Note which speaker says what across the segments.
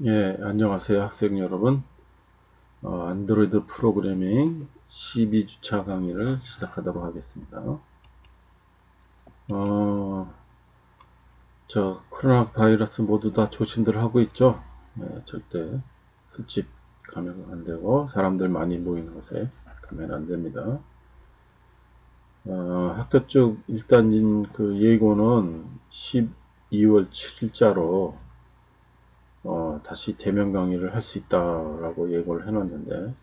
Speaker 1: 예, 안녕하세요, 학생 여러분. 안드로이드 프로그래밍 12주차 강의를 시작하도록 하겠습니다. 어, 코로나 바이러스 모두 다 조심들 하고 있죠? 예, 절대 술집 가면 안 되고, 사람들 많이 모이는 곳에 가면 안 됩니다. 학교 쪽 일단 그 예고는 12월 7일자로 다시 대면 강의를 할 수 있다라고 예고를 해놨는데,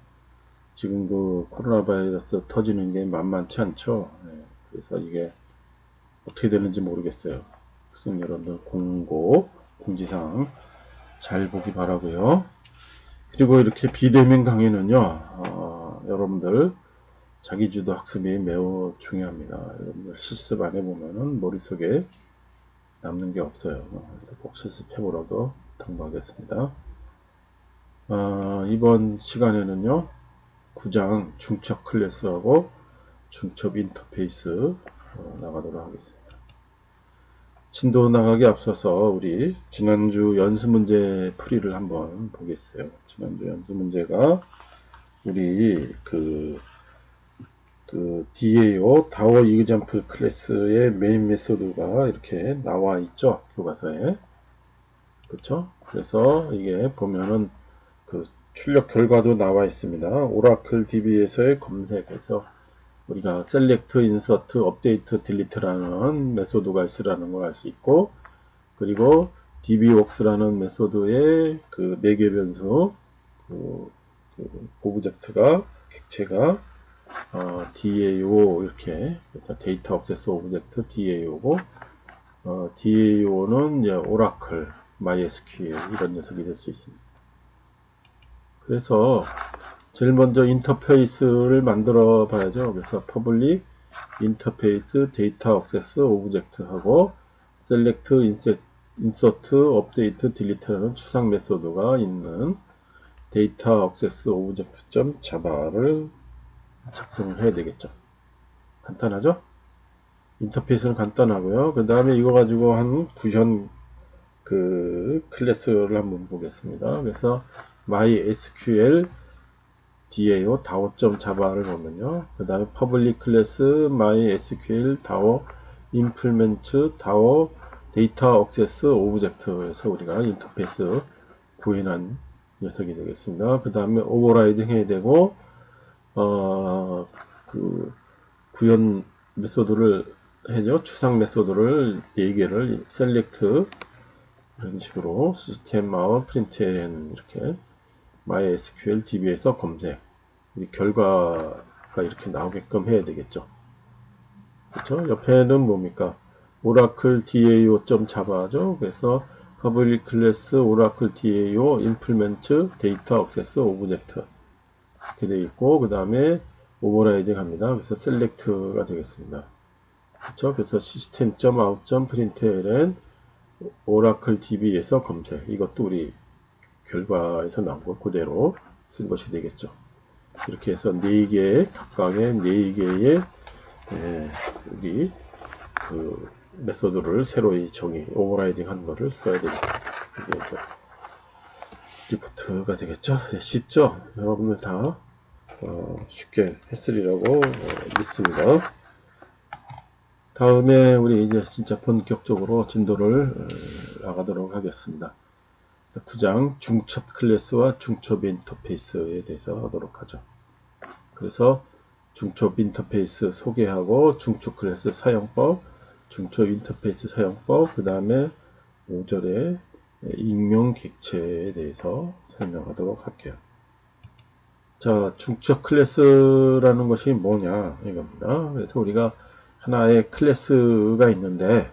Speaker 1: 지금 그 코로나 바이러스 터지는 게 만만치 않죠. 네, 그래서 이게 어떻게 되는지 모르겠어요. 학생 여러분들 공지사항 잘 보기 바라고요. 그리고 이렇게 비대면 강의는요, 여러분들 자기주도 학습이 매우 중요합니다. 여러분들 실습 안 해보면은 머릿속에 남는 게 없어요. 그래서 꼭 실습해보라고 당부하겠습니다. 이번 시간에는요, 9장 중첩 클래스하고 중첩 인터페이스 나가도록 하겠습니다. 진도 나가기 앞서서 우리 지난주 연습 문제 풀이를 한번 보겠어요. 지난주 연습 문제가 우리 DAO 다오 이그잠플 클래스의 메인 메소드가 이렇게 나와 있죠, 교과서에. 그렇죠? 그래서 이게 보면은 그 출력 결과도 나와 있습니다. 오라클 DB에서의 검색에서 우리가 select, insert, update, delete라는 메소드가 있으라는 걸 알 수 있고, 그리고 dbworks라는 메소드의 그 매개 변수, 오브젝트가 객체가 DAO 이렇게 데이터 액세스 오브젝트 DAO고, DAO는 이제 오라클, MySQL 이런 녀석이 될 수 있습니다. 그래서 제일 먼저 인터페이스를 만들어 봐야죠. 그래서 public 인터페이스 데이터 액세스 오브젝트 하고 select, insert, update, delete라는 추상 메소드가 있는 데이터 액세스 오브젝트.java를 작성을 해야 되겠죠. 간단하죠? 인터페이스는 간단하고요. 그 다음에 이거 가지고 한 구현 클래스를 한번 보겠습니다. 그래서 MySQL DAO DAO.java를 보면요. 그 다음에 public class MySQL DAO implement DAO data access object에서 우리가 인터페이스 구현한 녀석이 되겠습니다. 그 다음에 오버라이딩 해야 되고, 구현 메소드를 해죠. 추상 메소드를 4개를 select 이런 식으로 시스템 아웃 println 이렇게 MySQL DB에서 검색 결과가 이렇게 나오게끔 해야 되겠죠. 그렇죠? 옆에는 뭡니까? 오라클 DAO.java죠. 그래서 public class 오라클 DAO implement data access object 이렇게 되어 있고, 그 다음에 오버라이딩 합니다. 그래서 select가 되겠습니다. 그렇죠? 그래서 system.out.println 오라클 DB에서 검색, 이것도 우리 결과에서 나온 거 그대로 쓴 것이 되겠죠. 이렇게 해서 4개의 각각의 4개의 우리 메소드를 새로이 오버라이딩 한 거를 써야 되겠습니다. 이게 리포트가 되겠죠. 쉽죠? 여러분들 다 쉽게 했으리라고 믿습니다. 다음에 우리 이제 진짜 본격적으로 진도를 나가도록 하겠습니다. 9장 중첩 클래스와 중첩 인터페이스에 대해서 하도록 하죠. 그래서 중첩 인터페이스 소개하고 중첩 클래스 사용법, 중첩 인터페이스 사용법, 그 다음에 5절에 익명 객체에 대해서 설명하도록 할게요. 자, 중첩 클래스라는 것이 뭐냐 이겁니다. 그래서 우리가 하나의 클래스가 있는데,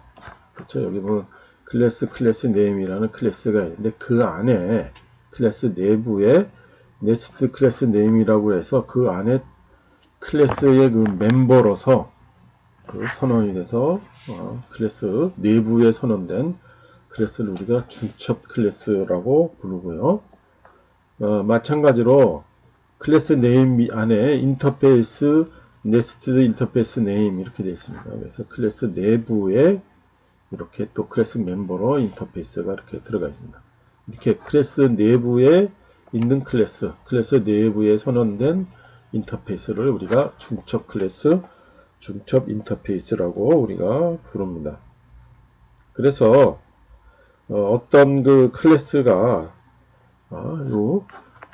Speaker 1: 그렇죠? 여기 보면 클래스 네임이라는 클래스가 있는데, 그 안에 클래스 내부에 네스트 클래스 네임이라고 해서 그 안에 클래스의 그 멤버로서 선언이 돼서 클래스 내부에 선언된 클래스를 우리가 중첩 클래스라고 부르고요. 마찬가지로 클래스 네임 안에 인터페이스 네스티드 인터페이스 네임 이렇게 되어 있습니다. 그래서 클래스 내부에 이렇게 또 클래스 멤버로 인터페이스가 이렇게 들어가 있습니다. 이렇게 클래스 내부에 있는 클래스 내부에 선언된 인터페이스를 우리가 중첩 클래스, 중첩 인터페이스라고 우리가 부릅니다. 그래서 어떤 그 클래스가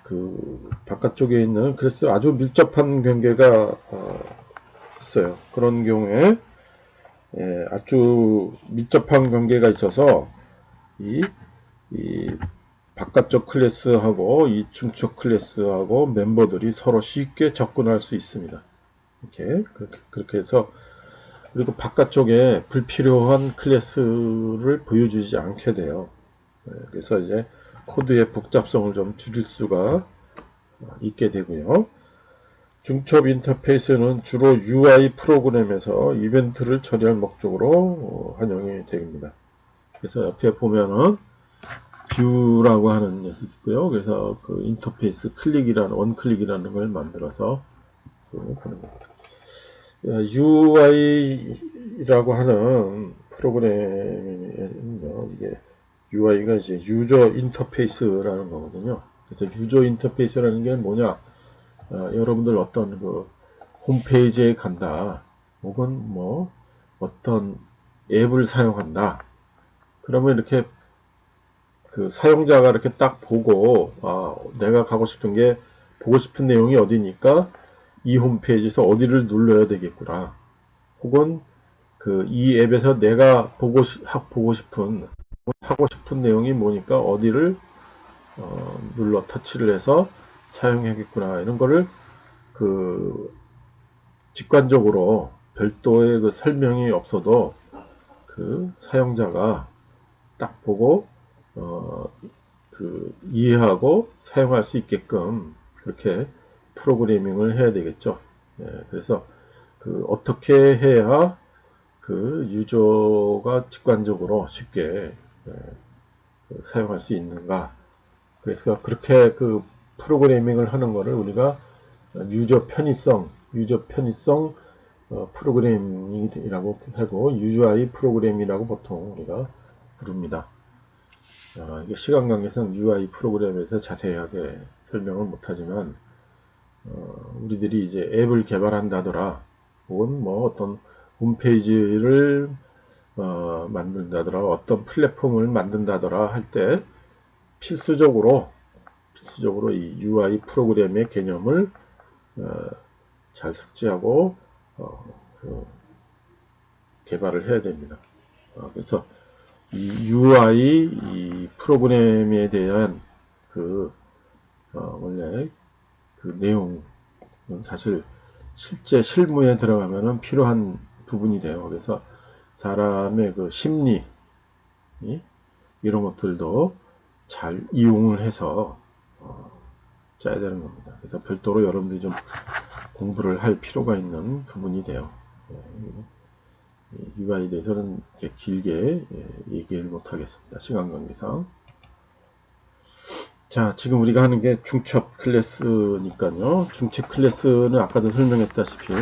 Speaker 1: 그 바깥쪽에 있는 클래스 아주 밀접한 관계가 있어요. 그런 경우에 아주 밀접한 관계가 있어서 이 바깥쪽 클래스하고 이 중첩 클래스하고 멤버들이 서로 쉽게 접근할 수 있습니다. 그렇게 해서 그리고 바깥쪽에 불필요한 클래스를 보여주지 않게 돼요. 그래서 이제 코드의 복잡성을 좀 줄일 수가 있게 되고요. 중첩 인터페이스는 주로 UI 프로그램에서 이벤트를 처리할 목적으로 활용이 됩니다. 그래서 옆에 보면은 뷰라고 하는 녀석이 있고요. 그래서 그 인터페이스 원클릭이라는 걸 만들어서 하는 겁니다. UI라고 하는 프로그램은요, 이게 UI가 이제 유저 인터페이스라는 거거든요. 그래서 유저 인터페이스라는 게 뭐냐? 여러분들 어떤 그 홈페이지에 간다, 혹은 뭐 어떤 앱을 사용한다. 그러면 이렇게 그 사용자가 이렇게 딱 보고 내가 가고 싶은 게 보고 싶은 내용이 어디니까 이 홈페이지에서 어디를 눌러야 되겠구나. 혹은 그 이 앱에서 내가 보고 싶은 하고 싶은 내용이 뭐니까 어디를 눌러 터치를 해서 사용하겠구나. 이런 거를 그 직관적으로 별도의 그 설명이 없어도 그 사용자가 딱 보고 그 이해하고 사용할 수 있게끔 그렇게 프로그래밍을 해야 되겠죠. 그래서 그 어떻게 해야 그 유저가 직관적으로 쉽게 그 사용할 수 있는가. 그래서 그렇게 그 프로그래밍을 하는 거를 우리가 유저 편의성 프로그래밍이라고 하고 UI 프로그램이라고 보통 우리가 부릅니다. 이게 시간 관계상 UI 프로그램에서 자세하게 설명을 못하지만 우리들이 이제 앱을 개발한다더라, 혹은 뭐 어떤 홈페이지를 만든다더라, 어떤 플랫폼을 만든다더라 할 때 필수적으로 이 UI 프로그램의 개념을 잘 숙지하고 그 개발을 해야 됩니다. 그래서 이 UI 이 프로그램에 대한 그 원래 그 내용은 사실 실제 실무에 들어가면은 필요한 부분이 돼요. 그래서 사람의 그 심리 이런 것들도 잘 이용을 해서 짜야 되는 겁니다. 그래서 별도로 여러분들이 좀 공부를 할 필요가 있는 부분이 돼요. UI에 대해서는 길게 얘기를 못하겠습니다. 시간 관계상. 자, 지금 우리가 하는 게 중첩 클래스니까요. 중첩 클래스는 아까도 설명했다시피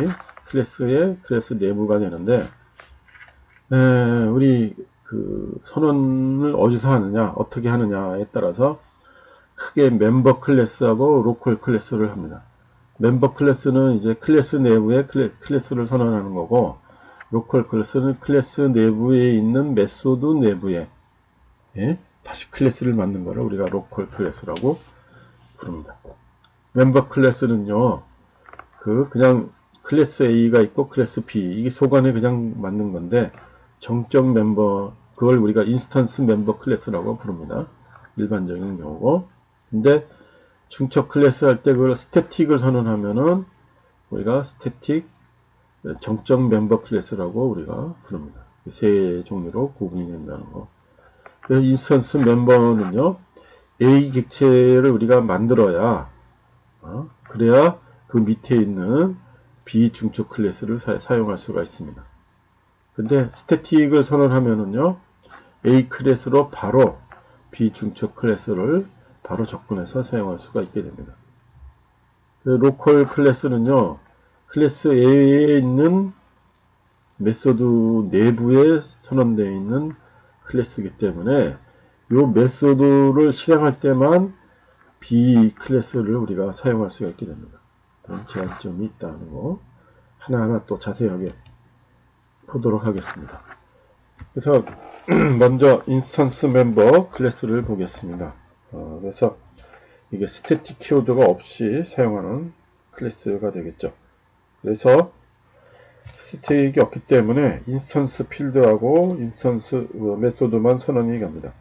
Speaker 1: 클래스 내부가 되는데, 우리 그 선언을 어디서 하느냐, 어떻게 하느냐에 따라서 크게 멤버 클래스하고 로컬 클래스를 합니다. 멤버 클래스는 이제 클래스 내부에 클래스를 선언하는 거고, 로컬 클래스는 클래스 내부에 있는 메소드 내부에 다시 클래스를 만든 거를 우리가 로컬 클래스라고 부릅니다. 멤버 클래스는요, 그냥 클래스 A가 있고 클래스 B, 이게 소관에 그냥 만든 건데, 정적 멤버, 그걸 우리가 인스턴스 멤버 클래스라고 부릅니다. 일반적인 경우고. 근데 중첩 클래스 할 때 그걸 스태틱을 선언하면은 우리가 스태틱 정적 멤버 클래스라고 우리가 부릅니다. 세 종류로 구분이 된다는 거. 그래서 인스턴스 멤버는요, A 객체를 우리가 만들어야 그래야 그 밑에 있는 B 중첩 클래스를 사용할 수가 있습니다. 근데 스태틱을 선언하면은요, A 클래스로 바로 B 중첩 클래스를 바로 접근해서 사용할 수가 있게 됩니다. 로컬 클래스는요, 클래스 A에 있는 메소드 내부에 선언되어 있는 클래스이기 때문에 요 메소드를 실행할 때만 B 클래스를 우리가 사용할 수가 있게 됩니다. 그런 제한점이 있다는 거 하나하나 또 자세하게 보도록 하겠습니다. 그래서 먼저 인스턴스 멤버 클래스를 보겠습니다. 그래서 이게 스태틱 키워드가 없이 사용하는 클래스가 되겠죠. 그래서 스태틱이 없기 때문에 인스턴스 필드하고 인스턴스 메소드만 선언이 갑니다.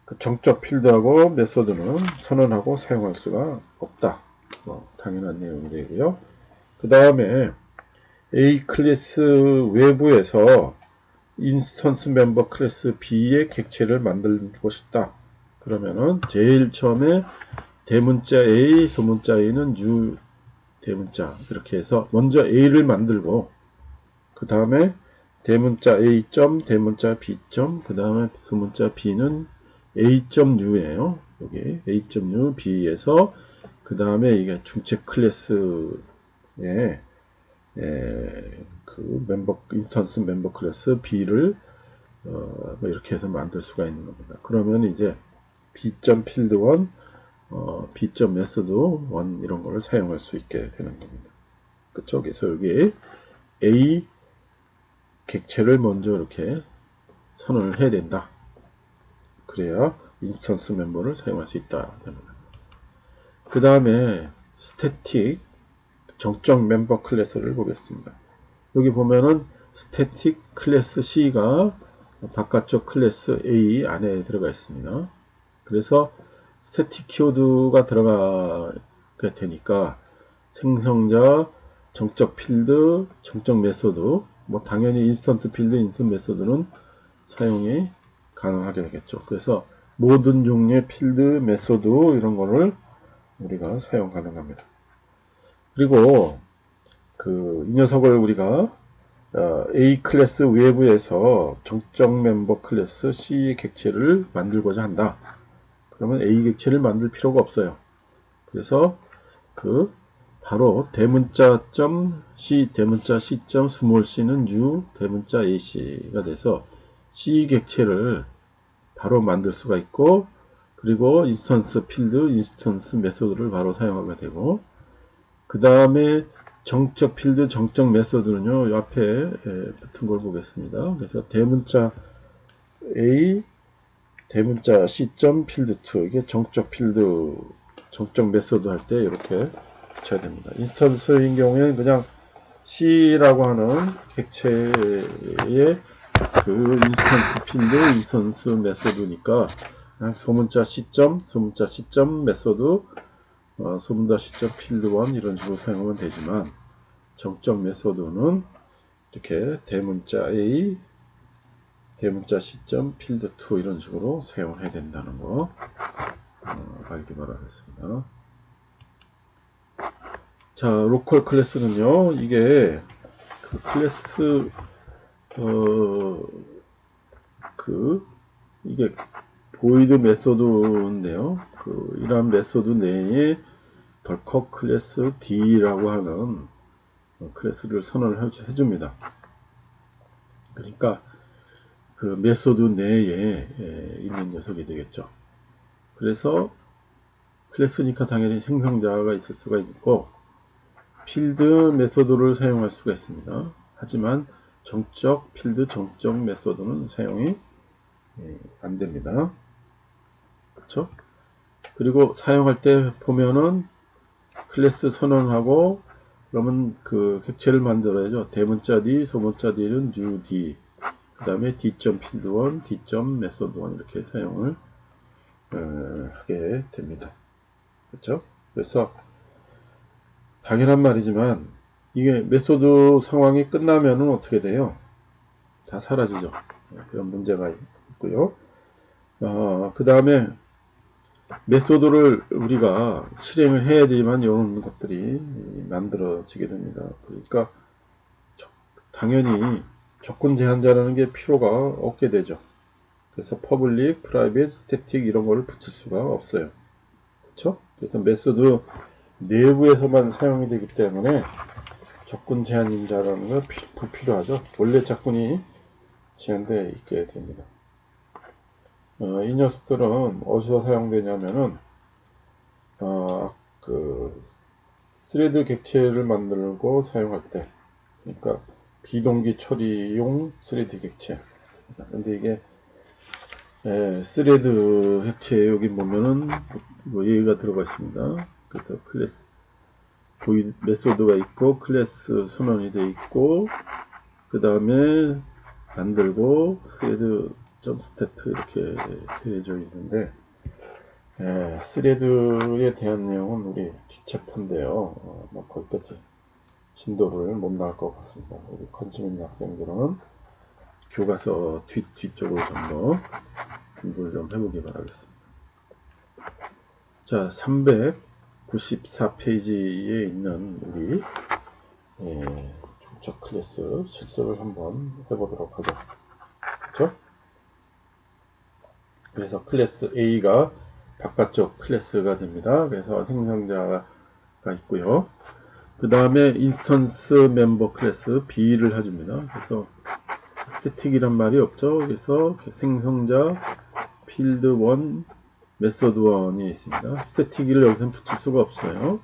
Speaker 1: 그 정적 필드하고 메소드는 선언하고 사용할 수가 없다. 당연한 내용이 되고요. 그 다음에 A 클래스 외부에서 인스턴스 멤버 클래스 B의 객체를 만들고 싶다. 그러면은 제일 처음에 대문자 A, 소문자 A는 new 대문자 이렇게 해서 먼저 A를 만들고 그 다음에 대문자 A 점, 대문자 B 점, 그 다음에 소문자 B는 A 점 new예요. 여기 A 점 new B에서 그 다음에 이게 중체 클래스의 그 멤버 인스턴스 멤버 클래스 B를 이렇게 해서 만들 수가 있는 겁니다. 그러면 이제 B.필드 1, B.메소드 1 이런 거를 사용할 수 있게 되는 겁니다. 그쵸? 그래서 여기 A 객체를 먼저 이렇게 선언을 해야 된다. 그래야 인스턴스 멤버를 사용할 수 있다. 그 다음에 스태틱 정적 멤버 클래스를 보겠습니다. 여기 보면은 스태틱 클래스 C가 바깥쪽 클래스 A 안에 들어가 있습니다. 그래서 스태틱 키워드가 들어가게 되니까 생성자, 정적 필드, 정적 메소드, 당연히 인스턴트 필드, 인스턴트 메소드는 사용이 가능하게 되겠죠. 그래서 모든 종류의 필드, 메소드 이런 거를 우리가 사용 가능합니다. 그리고 이 녀석을 우리가 A 클래스 외부에서 정적 멤버 클래스 C 객체를 만들고자 한다. 그러면 A 객체를 만들 필요가 없어요. 그래서 바로 대문자 C 대문자 C 스몰 c는 new 대문자 AC가 돼서 C 객체를 바로 만들 수가 있고 그리고 인스턴스 필드, 인스턴스 메소드를 바로 사용하게 되고 그 다음에 정적 필드, 정적 메소드는요, 이 앞에 붙은 걸 보겠습니다. 그래서 대문자 A, 대문자 C 필드 2 이게 정적 필드, 정적 메소드 할 때 이렇게 붙여야 됩니다. 인스턴스인 경우에는 그냥 C라고 하는 객체의 인스턴스 필드, 인스턴스 메소드니까 그냥 소문자 C 메소드, 소문자 C 필드 1 이런 식으로 사용하면 되지만 정적 메소드는 이렇게 대문자 A, 대문자 C 필드 2 이런 식으로 사용을 해야 된다는 거 알기 바라겠습니다. 자, 로컬 클래스는요, 이게 클래스 이게 보이드 메소드인데요. 이러한 메소드 내에 덜컥 클래스 D라고 하는 클래스를 선언을 해줍니다. 그러니까 메소드 내에 있는 녀석이 되겠죠. 그래서 클래스니까 당연히 생성자가 있을 수가 있고 필드 메소드를 사용할 수가 있습니다. 하지만 정적 필드, 정적 메소드는 사용이 안 됩니다. 그렇죠? 그리고 사용할 때 보면은 클래스 선언하고 그러면 객체를 만들어야죠. 대문자 D, 소문자 D는 new D, 그 다음에 D 필드 1, D 메소드 1 이렇게 사용을 하게 됩니다. 그렇죠? 그래서 당연한 말이지만 이게 메소드 상황이 끝나면은 어떻게 돼요? 다 사라지죠. 그런 문제가 있고요. 그 다음에 메소드를 우리가 실행을 해야 되지만 이런 것들이 만들어지게 됩니다. 그러니까 당연히 조건 제한자라는 게 필요가 없게 되죠. 그래서 public, private, static 이런 거를 붙일 수가 없어요. 그렇죠? 그래서 메소드 내부에서만 사용이 되기 때문에 조건 제한자라는 거 불필요하죠. 원래 조건이 제한되어 있게 됩니다. 이 녀석들은 어디서 사용되냐면은 그 스레드 객체를 만들고 사용할 때, 그러니까 비동기 처리용 스레드 객체. 근데 이게 스레드 객체 여기 보면은 뭐 얘가 들어가 있습니다. 그래서 클래스 메소드가 있고 클래스 선언이 돼 있고, 그 다음에 만들고 스레드.stat 이렇게 되어져 있는데, 스레드에 대한 내용은 우리 뒷챕터인데요. 뭐 거기까지 진도를 못 나갈 것 같습니다. 우리 관심 있는 학생들은 교과서 뒤쪽으로 좀 더 공부를 좀 해보기 바라겠습니다. 자, 394페이지에 있는 우리 중첩 클래스 실습을 한번 해보도록 하죠. 그렇죠? 그래서 클래스 A가 바깥쪽 클래스가 됩니다. 그래서 생성자가 있고요. 그 다음에 인스턴스 멤버 클래스 B를 해줍니다. 그래서 스태틱이란 말이 없죠. 그래서 생성자 필드 1 메소드 1이 있습니다. 스태틱을 여기서 붙일 수가 없어요.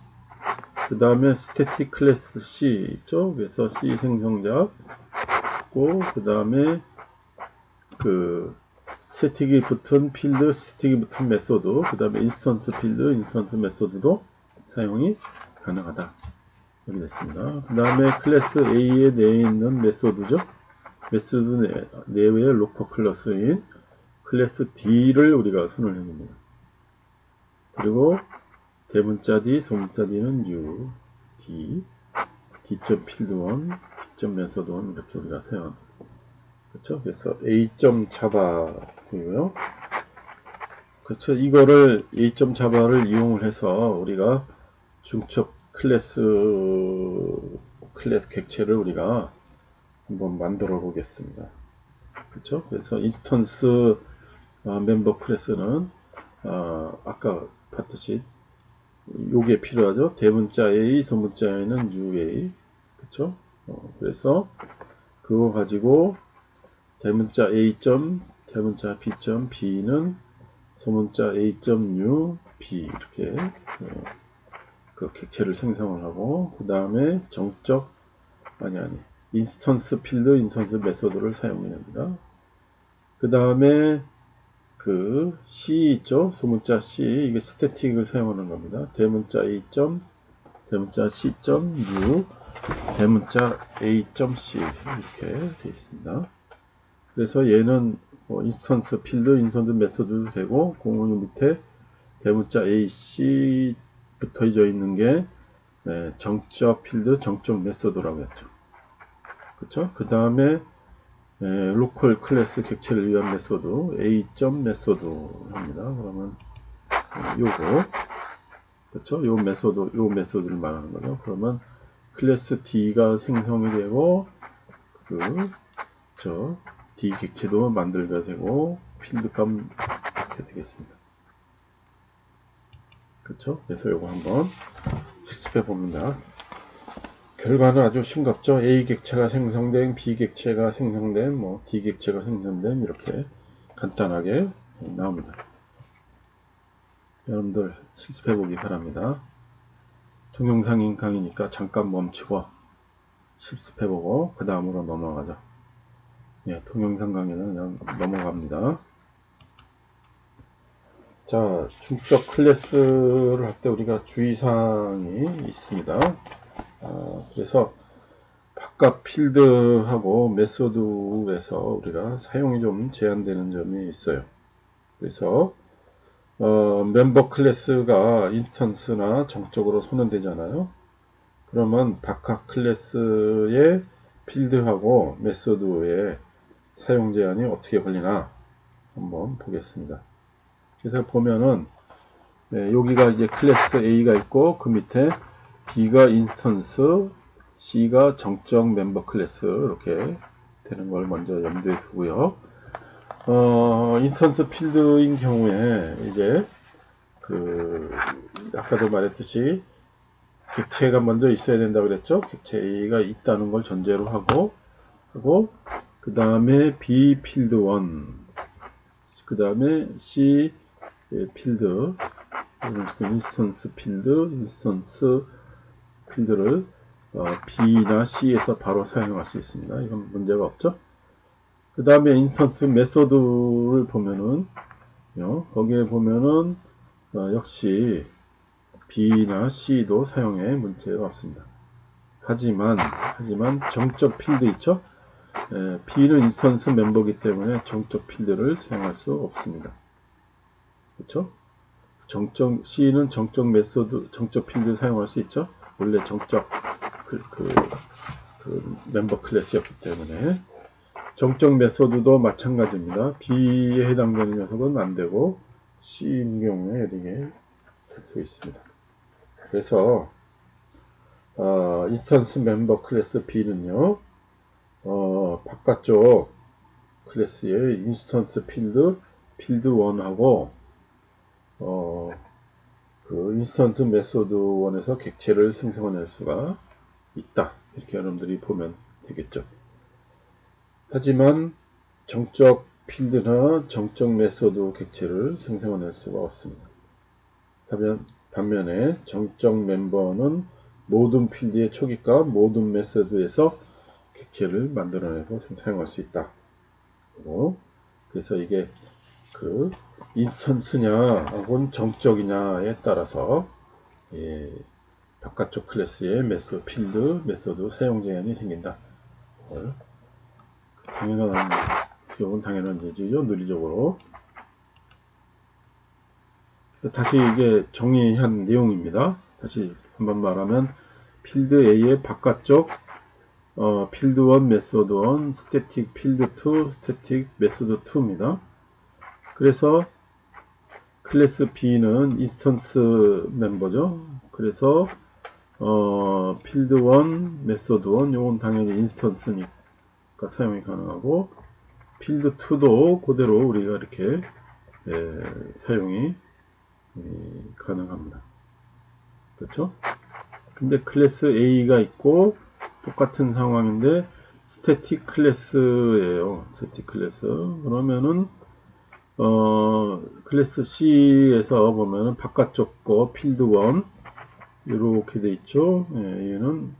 Speaker 1: 그 다음에 스태틱 클래스 C 있죠. 그래서 C 생성자 있고, 그 다음에 그 스태틱이 붙은 필드, 스태틱이 붙은 메소드, 그 다음에 인스턴트 필드, 인스턴트 메소드도 사용이 가능하다. 여기 됐습니다. 그 다음에 클래스 A에 내에 있는 메소드죠. 메소드 내외의 로컬 클래스인 클래스 D를 우리가 선을 해줍니다. 그리고 대문자 D, 소문자 D는 U, D, D.필드1, D.메소드1 이렇게 우리가 사용합니다. 그렇죠? 그래서 A.자바고요. 그렇죠? 이거를 A.자바를 이용을 해서 우리가 중첩 클래스 객체를 우리가 한번 만들어 보겠습니다. 그렇죠? 그래서 인스턴스 멤버 클래스는 아까 봤듯이 요게 필요하죠. 대문자 A, 소문자 A는 UA. 그쵸? 그래서 그거 가지고 대문자 A. 대문자 B. B는 소문자 A. U, B 이렇게 그 객체를 생성을 하고, 그 다음에 정적 인스턴스 필드, 인스턴스 메소드를 사용합니다. 그 다음에 그 C 있죠? 소문자 C, 이게 스태틱을 사용하는 겁니다. 대문자 A. 대문자 C. U, 대문자 A.C 이렇게 되어 있습니다. 그래서 얘는 인스턴스 필드, 인스턴스 메소드도 되고, 공문 밑에 대문자 AC 붙어져 있는 게 정적 필드, 정적 메소드라고 했죠. 그쵸? 그 다음에 로컬 클래스 객체를 위한 메소드 A. 메소드 합니다. 그러면 요거 그쵸? 요 메소드를 말하는 거죠. 그러면 클래스 D가 생성이 되고 D 객체도 만들게 되고 필드값 이렇게 되겠습니다. 그쵸? 그래서 요거 한번 실습해 봅니다. 결과는 아주 싱겁죠. A 객체가 생성된, B 객체가 생성된, D 객체가 생성된 이렇게 간단하게 나옵니다. 여러분들 실습해 보기 바랍니다. 동영상인 강의니까 잠깐 멈추고 실습해 보고 그 다음으로 넘어가죠. 동영상 강의는 그냥 넘어갑니다. 자, 중적 클래스를 할 때 우리가 주의사항이 있습니다. 그래서 바깥 필드하고 메소드에서 우리가 사용이 좀 제한되는 점이 있어요. 그래서 멤버 클래스가 인스턴스나 정적으로 선언되잖아요. 그러면 바깥 클래스의 필드하고 메소드의 사용 제한이 어떻게 걸리나 한번 보겠습니다. 그래서 보면은 여기가 이제 클래스 A가 있고 그 밑에 B가 인스턴스, C가 정적 멤버 클래스 이렇게 되는 걸 먼저 염두에 두고요. 인스턴스 필드인 경우에 이제 아까도 말했듯이 객체가 먼저 있어야 된다고 그랬죠. 객체 A가 있다는 걸 전제로 하고 그 다음에 B 필드 1 그 다음에 C 필드, 인스턴스 필드를 B나 C에서 바로 사용할 수 있습니다. 이건 문제가 없죠. 그 다음에 인스턴스 메소드를 보면은 거기에 보면은 역시 B나 C도 사용에 문제가 없습니다. 하지만 정적 필드 있죠? B는 인스턴스 멤버이기 때문에 정적 필드를 사용할 수 없습니다. 그렇죠? C는 정적 메소드, 정적 필드 사용할 수 있죠? 원래 정적 멤버 클래스였기 때문에. 정적 메소드도 마찬가지입니다. B에 해당되는 녀석은 안 되고 C인 경우에 이렇게 될 수 있습니다. 그래서 인스턴스 멤버 클래스 B는요, 바깥쪽 클래스의 인스턴스 필드 1하고 그 인스턴스 메소드 1에서 객체를 생성해낼 수가 있다. 이렇게 여러분들이 보면 되겠죠. 하지만 정적 필드나 정적 메소드 객체를 생성해낼 수가 없습니다. 반면에 정적 멤버는 모든 필드의 초기값, 모든 메소드에서 객체를 만들어내고 사용할 수 있다. 그래서 이게 그 인스턴스냐 혹은 정적이냐에 따라서 바깥쪽 클래스의 필드, 메소드 사용 제한이 생긴다. 당연한 얘기죠. 논리적으로. 다시 이게 정의한 내용입니다. 다시 한번 말하면 필드 A의 바깥쪽 필드 1, 메소드 1, 스태틱 필드 2, 스태틱 메소드 2입니다. 그래서 클래스 B는 인스턴스 멤버죠. 그래서 필드 1, 메소드 1, 요건 당연히 인스턴스니까 사용이 가능하고 필드 2도 그대로 우리가 이렇게 사용이 가능합니다. 그렇죠? 근데 클래스 A가 있고 똑같은 상황인데 스태틱 클래스예요. 스태틱 클래스. 그러면은 클래스 C에서 보면은 바깥쪽 거 필드 1 이렇게 돼 있죠. 얘는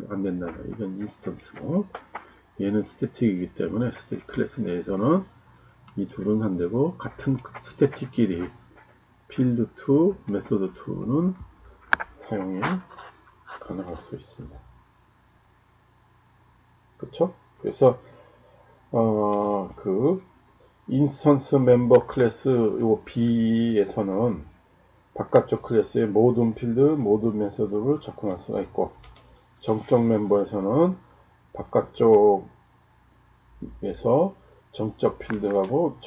Speaker 1: 안 된다. 이건 인스턴스고 얘는 스태틱이기 때문에 스태틱 클래스 내에서는 이 둘은 안 되고 같은 스태틱끼리 필드 2, 메소드 2는 사용이 가능할 수 있습니다. 그쵸? 그래서 그 인스턴스 멤버 클래스 요 B에서는 바깥쪽 클래스의 모든 필드, 모든 메소드를 접근할 수가 있고 정적 멤버에서는 바깥쪽에서 정적 필드하고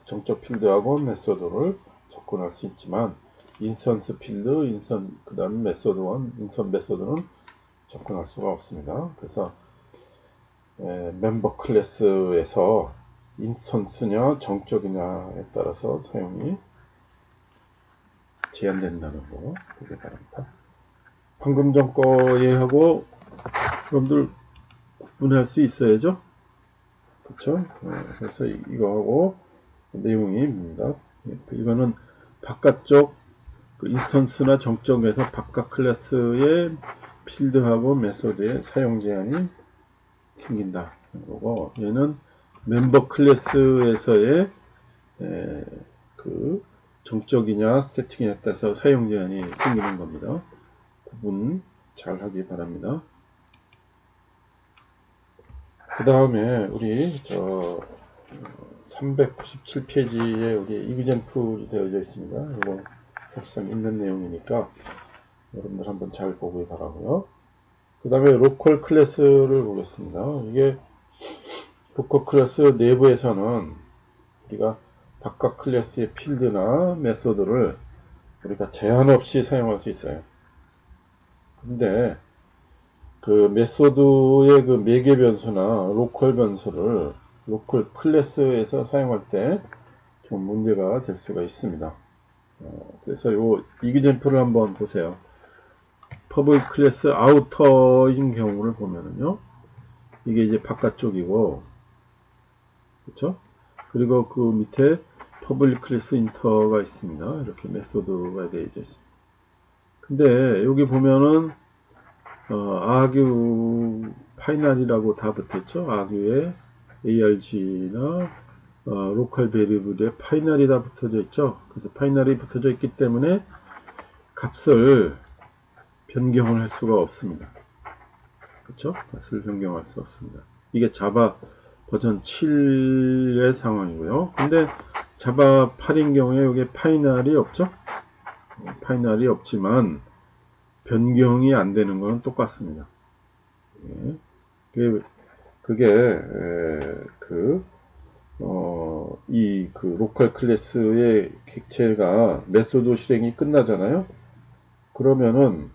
Speaker 1: 정적 필드하고 메소드를 접근할 수 있지만 인스턴스 필드, 그 다음 메소드 1, 인스턴스 메소드는 접근할 수가 없습니다. 그래서 멤버 클래스에서 인스턴스냐 정적이냐에 따라서 사용이 제한된다는 거 보기 바랍니다. 방금 전 거예하고 여러분들 구분할 수 있어야죠. 그렇죠? 그래서 이거하고 내용입니다. 이거는 바깥쪽 인스턴스나 정적에서 바깥 클래스의 필드하고 메소드의 사용 제한이 생긴다. 거고 얘는 멤버 클래스에서의 그 정적이냐 스태틱이냐에 따라서 사용 제한이 생기는 겁니다. 구분 잘 하기 바랍니다. 그 다음에 우리 397페이지에 우리 이그젠플이 되어져 있습니다. 이거 사실상 있는 내용이니까 여러분들 한번 잘 보기 바라고요. 그 다음에 로컬 클래스를 보겠습니다. 이게 로컬 클래스 내부에서는 우리가 바깥 클래스의 필드나 메소드를 우리가 제한 없이 사용할 수 있어요. 근데 그 메소드의 그 매개 변수나 로컬 변수를 로컬 클래스에서 사용할 때 좀 문제가 될 수가 있습니다. 그래서 요 이그젠플을 한번 보세요. 퍼블릭 클래스 아우터인 경우를 보면은요, 이게 이제 바깥쪽이고, 그렇죠? 그리고 그 밑에 퍼블릭 클래스 인터가 있습니다. 이렇게 메소드가 되어 있습니다. 근데 여기 보면은 아규 파이널이라고 다 붙어있죠. 아규에 arg나 로컬 베리블에 파이널이 다 붙어져 있죠. 그래서 파이널이 붙어져 있기 때문에 값을 변경을 할 수가 없습니다. 그렇죠? 값을 변경할 수 없습니다. 이게 자바 버전 7의 상황이고요. 근데 자바 8인 경우에 여기 파이널이 없죠? 파이널이 없지만 변경이 안 되는 건 똑같습니다. 예. 그게 그 로컬 클래스의 객체가 메소드 실행이 끝나잖아요. 그러면은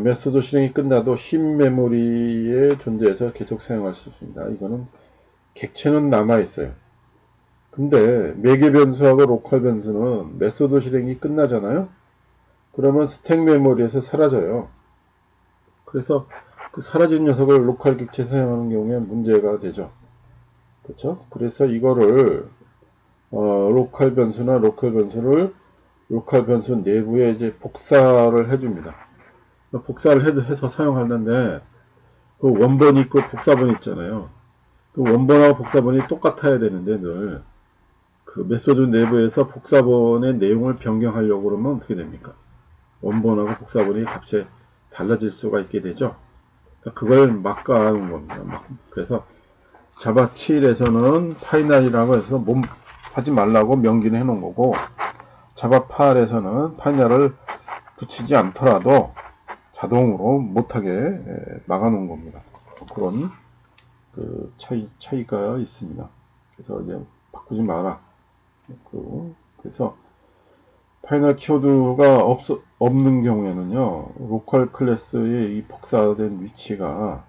Speaker 1: 메소드 실행이 끝나도 흰 메모리에 존재해서 계속 사용할 수 있습니다. 이거는 객체는 남아 있어요. 근데 매개 변수하고 로컬 변수는 메소드 실행이 끝나잖아요. 그러면 스택 메모리에서 사라져요. 그래서 그 사라진 녀석을 로컬 객체 사용하는 경우에 문제가 되죠. 그렇죠? 그래서 이거를 로컬 변수나 로컬 변수를 로컬 변수 내부에 이제 복사를 해줍니다. 복사를 해서 사용하는데 그 원본이 있고 복사본이 있잖아요. 그 원본하고 복사본이 똑같아야 되는데 늘 그 메소드 내부에서 복사본의 내용을 변경하려고 그러면 어떻게 됩니까? 원본하고 복사본이 값이 달라질 수가 있게 되죠. 그걸 막아놓은 겁니다. 그래서 자바 7에서는 파이널이라고 해서 하지 말라고 명기는 해놓은 거고, 자바 8에서는 파이널을 붙이지 않더라도 자동으로 못하게 막아놓은 겁니다. 그런 그 차이가 있습니다. 그래서 이제 바꾸지 마라. 그래서 파이널 키워드가 없는 경우에는요, 로컬 클래스의 이 복사된 위치가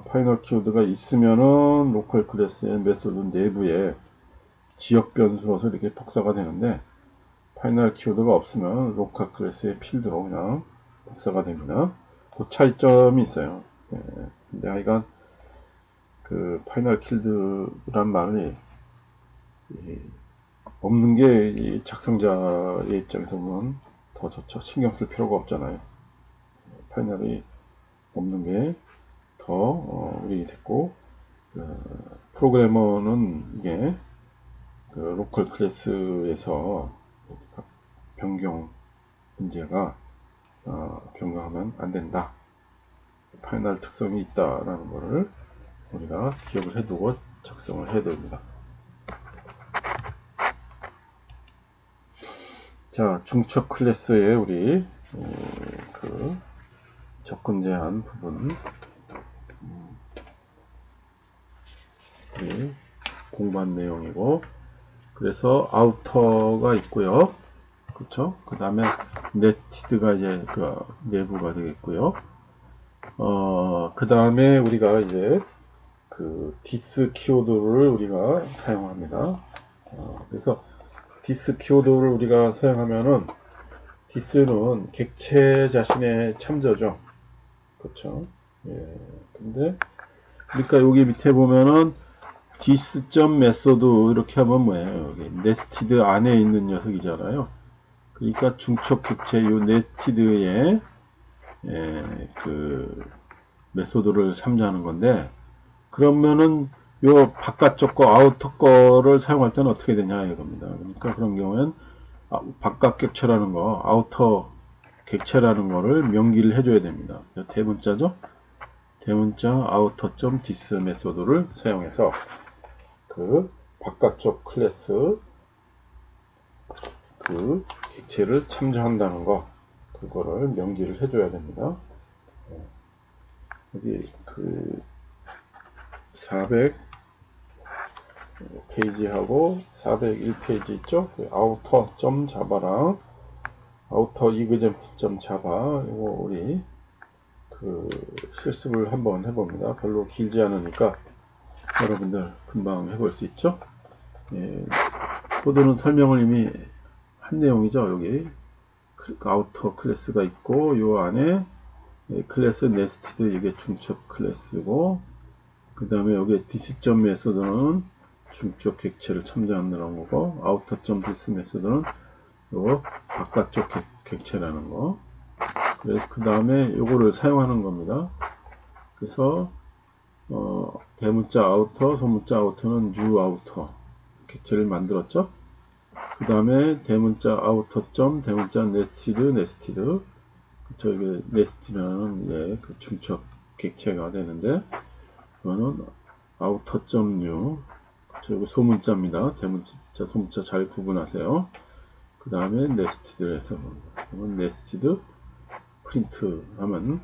Speaker 1: 파이널 키워드가 있으면은 로컬 클래스의 메소드 내부에 지역 변수로서 이렇게 복사가 되는데, 파이널 키워드가 없으면 로컬 클래스의 필드로 그냥 복사가 됩니다. 그 차이점이 있어요. 근데 하여간 그 파이널 킬드란 말이 없는 게 작성자의 입장에서 보면 더 좋죠. 신경 쓸 필요가 없잖아요. 파이널이 없는 게 더 우리 됐고, 프로그래머는 이게 그 로컬 클래스에서 변경 문제가 변경하면 안 된다. 파이널 특성이 있다라는 것을 우리가 기억을 해두고 작성을 해야 됩니다. 자, 중첩 클래스의 우리 그 접근 제한 부분 우리 공부한 내용이고, 그래서 아우터가 있고요. 그렇죠? 그 다음에 네스티드가 이제 그 내부가 되겠고요. 그 다음에 우리가 이제 그 디스 키워드를 우리가 사용합니다. 그래서 디스 키워드를 우리가 사용하면은 디스는 객체 자신의 참조죠. 그렇죠? 예. 근데 그러니까 여기 밑에 보면은 dis.method 이렇게 하면 뭐예요? 여기 네스티드 안에 있는 녀석이잖아요. 그러니까 중첩 객체 요 네스티드의 그 메소드를 참조하는 건데, 그러면은 요 바깥쪽 거 아우터 거를 사용할 때는 어떻게 되냐 이겁니다. 그러니까 그런 경우엔 바깥 객체라는 거, 아우터 객체라는 거를 명기를 해줘야 됩니다. 대문자죠. 대문자 outer.dis 메소드를 사용해서 그 바깥쪽 클래스 그 객체를 참조한다는 거, 그거를 명기를 해줘야 됩니다. 여기 그 400 페이지하고 401페이지 있죠? 그 outer.java랑 outer example.java 이거 우리 그 실습을 한번 해봅니다. 별로 길지 않으니까 여러분들 금방 해볼 수 있죠? 예, 코드는 설명을 이미 한 내용이죠. 여기 아우터 클래스가 있고 요 안에 클래스 네스티드 이게 중첩 클래스고, 그 다음에 여기 this 메소드는 중첩 객체를 참조하는 거고, outer.this 메소드는 요거 바깥쪽 객체라는 거. 그래서 그 다음에 요거를 사용하는 겁니다. 그래서 대문자 outer, 소문자 outer는 new outer 객체를 만들었죠. 그 다음에 대문자 outer 대문자 nested 저기 nested라는 그 중첩 객체가 되는데, 이거는 outer.new 저기 소문자입니다. 대문자 소문자 잘 구분하세요. 그 다음에 nested에서 이건 nested 프린트 하면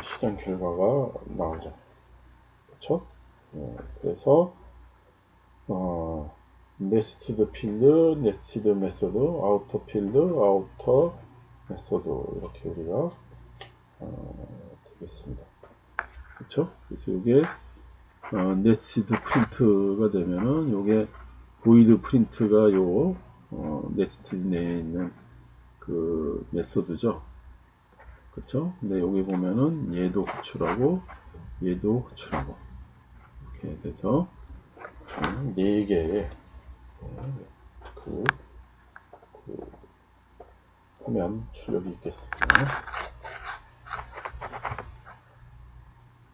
Speaker 1: 실행 결과가 나오죠. 그렇죠? 그래서 nested field, nested method, outer field, outer method 이렇게 우리가 되겠습니다. 그렇죠? 그래서 이게 nested print가 되면은 요게 void print가 요 nested 내에 있는 그 메소드죠. 그렇죠? 근데 여기 보면은 얘도 호출하고 얘도 호출하고 이렇게 돼서 4개의 그 화면 출력이 있겠습니다.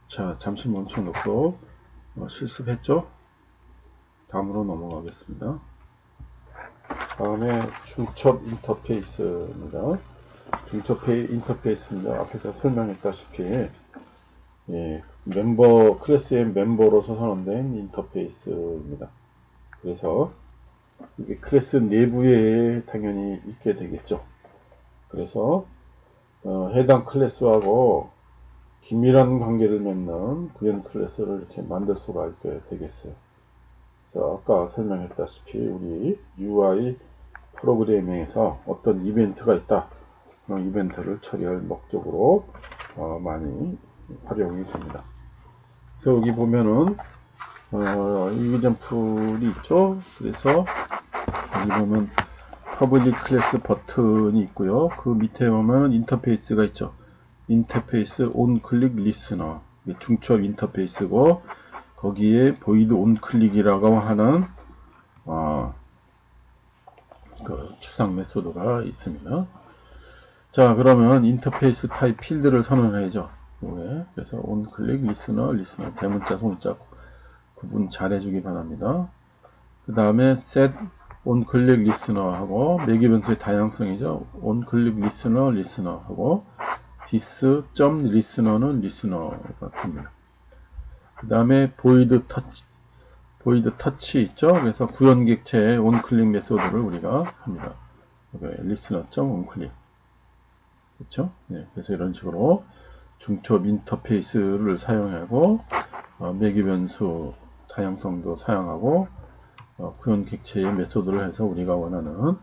Speaker 1: 자, 잠시 멈춰놓고 실습했죠? 다음으로 넘어가겠습니다. 다음에 중첩 인터페이스입니다. 중첩 인터페이스입니다. 앞에서 설명했다시피 멤버 클래스의 멤버로서 선언된 인터페이스입니다. 그래서 이게 클래스 내부에 당연히 있게 되겠죠. 그래서 해당 클래스하고 긴밀한 관계를 맺는 구현 클래스를 이렇게 만들 수가 있게 되겠어요. 그래서 아까 설명했다시피 우리 UI 프로그래밍에서 어떤 이벤트가 있다. 그런 이벤트를 처리할 목적으로 많이 활용이 됩니다. 그래서 여기 보면은 이그젠플이 있죠. 그래서 여기 보면 퍼블릭 클래스 버튼이 있고요. 그 밑에 보면 인터페이스가 있죠. 인터페이스 온 클릭 리스너 중첩 인터페이스고, 거기에 보이드 온 클릭이라고 하는 그 추상 메소드가 있습니다. 자, 그러면 인터페이스 타입 필드를 선언해야죠. 그래서 온 클릭 리스너 대문자 소문자 구분 잘 해주기 바랍니다. 그 다음에 set on click listener 하고 매개 변수의 다양성이죠. on click listener 하고 this.listener는 listener가 됩니다. 그 다음에 void touch 있죠. 그래서 구현 객체의 on click 메소드를 우리가 합니다. listener.onClick 그렇죠? 네, 그래서 이런 식으로 중첩 인터페이스를 사용하고 매개 변수 다양성도 사용하고 구현 객체의 메소드를 해서 우리가 원하는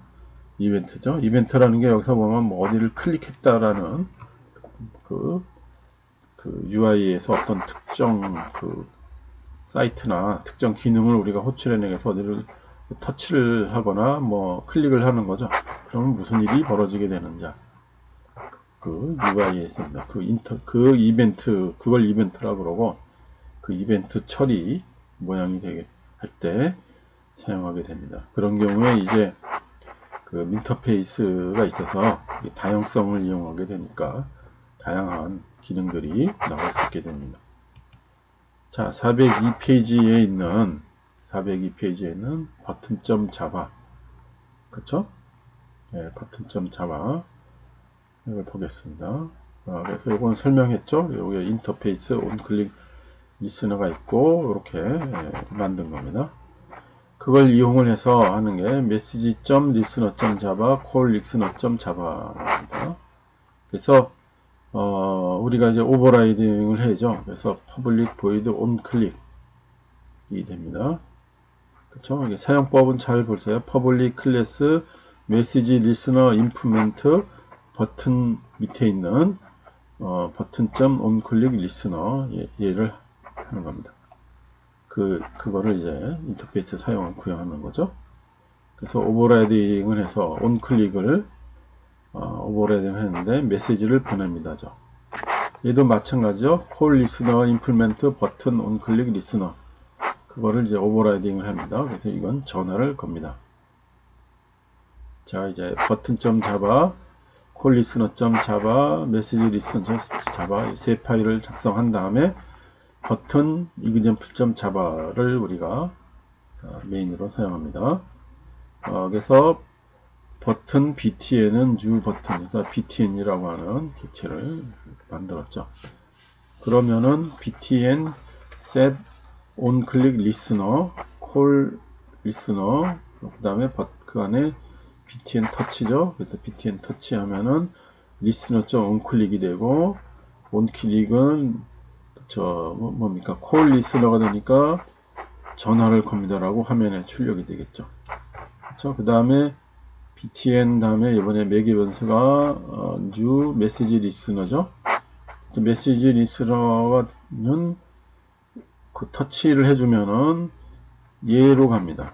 Speaker 1: 이벤트죠. 이벤트라는 게 여기서 보면 뭐 어디를 클릭했다라는 그 UI에서 어떤 특정 그 사이트나 특정 기능을 우리가 호출해내서 어디를 터치를 하거나 뭐 클릭을 하는 거죠. 그러면 무슨 일이 벌어지게 되는지 그 UI에서 그 이벤트 그걸 이벤트라고 그러고, 그 이벤트 처리 모양이 되게 할 때 사용하게 됩니다. 그런 경우에 이제 그 인터페이스가 있어서 다양성을 이용하게 되니까 다양한 기능들이 나올 수 있게 됩니다. 자, 402페이지에 있는 버튼.java 그쵸? 네, 버튼.java 이걸 보겠습니다. 그래서 이건 설명했죠? 여기 인터페이스 온클릭 리스너가 있고 이렇게 만든 겁니다. 그걸 이용을 해서 하는 게 message.listener.java, calllistener.java입니다. 그래서 우리가 이제 오버라이딩을 해야죠. 그래서 public void onClick이 됩니다. 그렇죠? 이게 사용법은 잘 보세요. public class message listener implement 버튼 밑에 있는 버튼.onClick listener 얘를 하는 겁니다. 그거를 이제 인터페이스 사용을 구현하는 거죠. 그래서 오버라이딩을 해서 온클릭을 오버라이딩 했는데 메시지를 보냅니다죠. 얘도 마찬가지죠. 콜 리스너 임플멘트 버튼 온클릭 리스너. 그거를 이제 오버라이딩을 합니다. 그래서 이건 전화를 겁니다. 자, 이제 버튼 자바, 콜 리스너 자바, 메시지 리스너 자바 세 파일을 작성한 다음에 버튼 example 자바를 우리가 메인으로 사용합니다. 그래서 버튼 btn은 new 버튼에서 btn이라고 하는 객체를 만들었죠. 그러면은 btn set on click listener, call listener, 그 다음에 그 안에 btn touch죠. 그래서 btn touch 하면은 listener.on click이 되고, on click은 뭡니까? call listener가 되니까 전화를 겁니다라고 화면에 출력이 되겠죠. 그렇죠? 그 다음에 btn 다음에 이번에 매개 변수가 new message listener죠. 메시지 리스너는 그 터치를 해주면은 얘로 갑니다.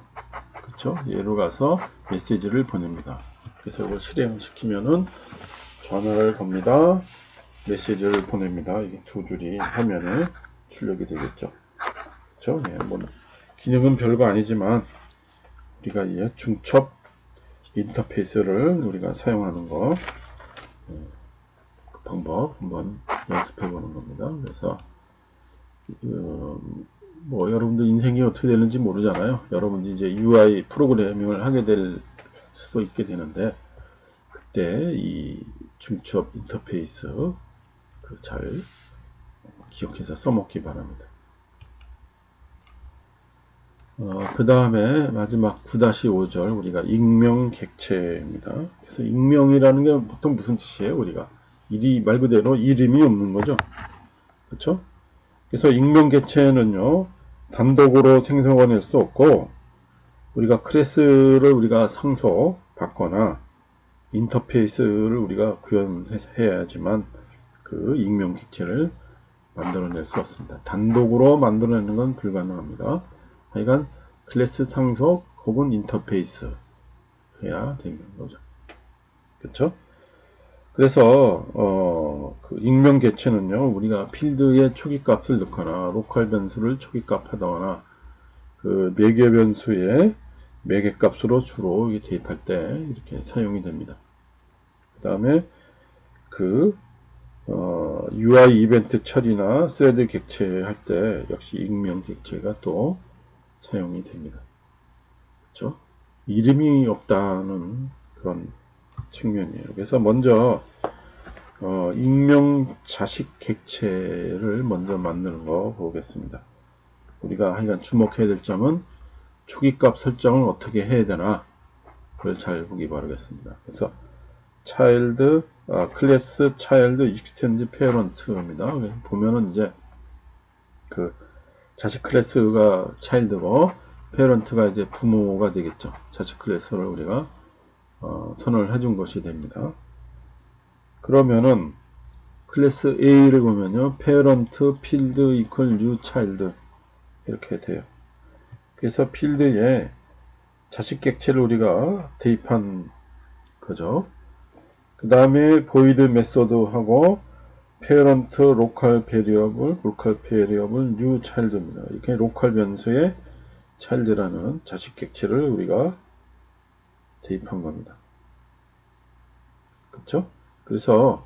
Speaker 1: 그렇죠? 얘로 가서 메시지를 보냅니다. 그래서 이걸 실행시키면은 전화를 겁니다. 메시지를 보냅니다. 이게 두 줄이 화면에 출력이 되겠죠. 그렇죠? 예, 뭐 기능은 별거 아니지만 우리가 이 중첩 인터페이스를 우리가 사용하는 거 그 방법 한번 연습해 보는 겁니다. 그래서 뭐 여러분들 인생이 어떻게 되는지 모르잖아요. 여러분들이 이제 UI 프로그래밍을 하게 될 수도 있게 되는데 그때 이 중첩 인터페이스 잘 기억해서 써먹기 바랍니다. 그 다음에 마지막 9-5절 우리가 익명 객체입니다. 그래서 익명이라는 게 보통 무슨 뜻이에요? 우리가 말 그대로 이름이 없는 거죠. 그렇죠? 그래서 익명 객체는요 단독으로 생성해낼 수 없고 우리가 클래스를 우리가 상속 받거나 인터페이스를 우리가 구현해야지만 그 익명 객체를 만들어낼 수 없습니다. 단독으로 만들어내는 건 불가능합니다. 하여간 클래스 상속 혹은 인터페이스 해야 되는 거죠. 그렇죠? 그래서 그 익명 객체는요 우리가 필드에 초기 값을 넣거나 로컬 변수를 초기 값 하거나 그 매개 변수에 매개 값으로 주로 대입할 때 이렇게 사용이 됩니다. 그 다음에 그 UI 이벤트 처리나 스레드 객체 할 때 역시 익명 객체가 또 사용이 됩니다. 그렇죠? 이름이 없다는 그런 측면이에요. 그래서 먼저 익명 자식 객체를 먼저 만드는 거 보겠습니다. 우리가 하여간 주목해야 될 점은 초기값 설정을 어떻게 해야 되나 그걸 잘 보기 바라겠습니다. 그래서 클래스 차일드 익스텐드 페어런트입니다. 보면은 이제 그 자식 클래스가 차일드고 페어런트가 이제 부모가 되겠죠. 자식 클래스를 우리가 선언을 해준 것이 됩니다. 그러면은 클래스 A를 보면요. 페어런트 필드 이퀄 뉴 차일드 이렇게 돼요. 그래서 필드에 자식 객체를 우리가 대입한 거죠. 그 다음에 void 메소드하고 parent local variable new child입니다. 이렇게 로컬 변수에 child라는 자식 객체를 우리가 대입한 겁니다. 그렇죠? 그래서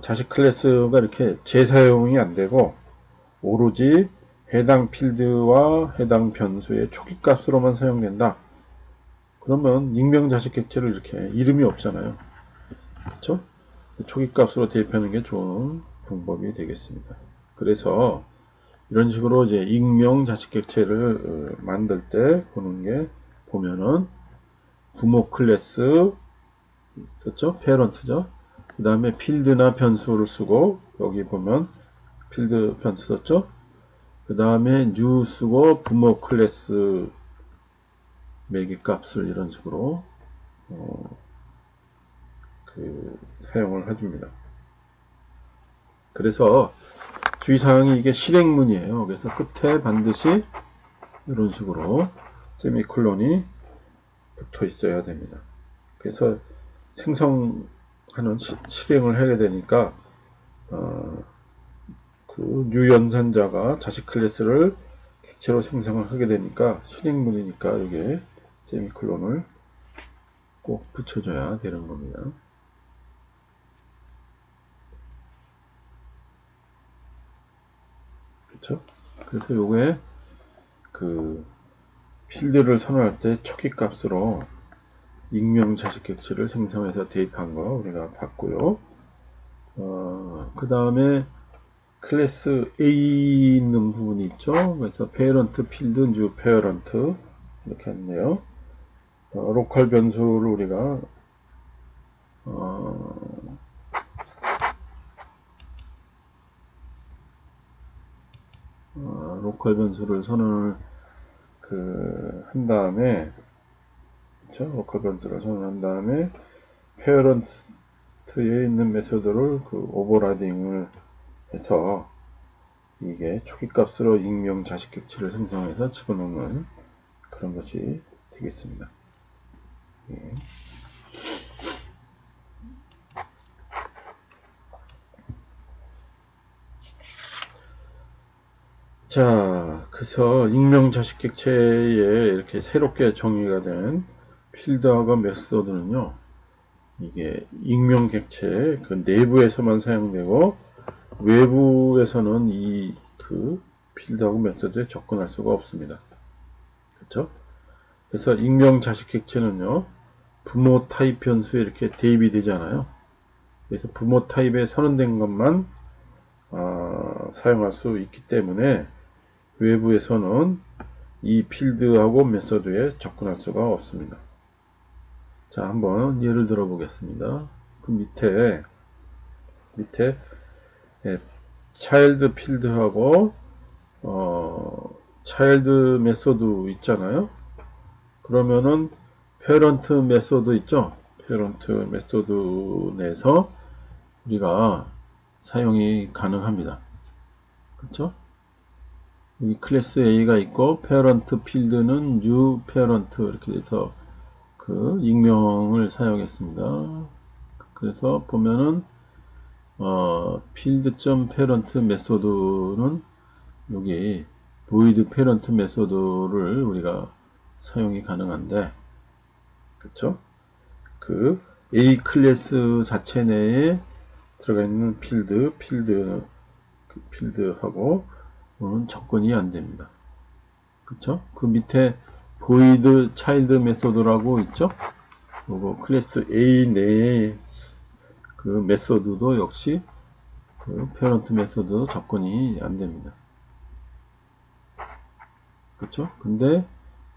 Speaker 1: 자식 클래스가 이렇게 재사용이 안 되고 오로지 해당 필드와 해당 변수의 초기 값으로만 사용된다. 그러면 익명 자식 객체를 이렇게 이름이 없잖아요. 그렇죠? 초기 값으로 대입하는 게 좋은 방법이 되겠습니다. 그래서 이런 식으로 이제 익명 자식 객체를 만들 때 보면은 부모 클래스 썼죠? 페런트죠? 그 다음에 필드나 변수를 쓰고 여기 보면 필드 변수 썼죠? 그 다음에 new 쓰고 부모 클래스 매개 값을 이런 식으로 사용을 해줍니다. 그래서 주의사항이 이게 실행문이에요. 그래서 끝에 반드시 이런 식으로 세미콜론이 붙어 있어야 됩니다. 그래서 생성하는 실행을 해야 되니까 어, 그 유연산자가 자식 클래스를 객체로 생성을 하게 되니까 실행문이니까 이게 세미콜론을 꼭 붙여줘야 되는 겁니다. 그렇죠? 그래서 요게 그 필드를 선언할 때 초기 값으로 익명 자식 객체를 생성해서 대입한 거 우리가 봤고요. 그 다음에 클래스 A 있는 부분이 있죠. 그래서 parent 필드 new parent 이렇게 했네요. 로컬 변수를 우리가 로컬 변수를 선언을 한 다음에 그렇죠? 로컬 변수를 선언한 다음에 페어런트에 있는 메소드를 오버라이딩을 해서 이게 초기 값으로 익명 자식 객체를 생성해서 집어넣는 그런 것이 되겠습니다. 예. 자, 그래서 익명 자식 객체에 이렇게 새롭게 정의가 된 필드하고 메소드는요, 이게 익명 객체 그 내부에서만 사용되고 외부에서는 필드하고 메소드에 접근할 수가 없습니다. 그렇죠? 그래서 익명 자식 객체는요, 부모 타입 변수에 이렇게 대입이 되잖아요. 그래서 부모 타입에 선언된 것만 사용할 수 있기 때문에 외부에서는 이 필드하고 메소드에 접근할 수가 없습니다. 자, 한번 예를 들어 보겠습니다. 그 밑에 차일드 필드하고 차일드 메소드 있잖아요. 그러면은 페런트 메소드 있죠. 페런트 메소드 내에서 우리가 사용이 가능합니다. 그렇죠? 이 클래스 A가 있고 페런트 필드는 new parent 이렇게 돼서 익명을 사용했습니다. 그래서 보면은 필드.parent 메소드는 여기 void parent 메소드를 우리가 사용이 가능한데, 그쵸? A 클래스 자체 내에 들어가 있는 필드하고 접근이 안 됩니다. 그쵸? 그 밑에 void child 메소드라고 있죠? 요거 클래스 A 내에 메소드도 역시 parent 메소드 접근이 안 됩니다. 그쵸? 근데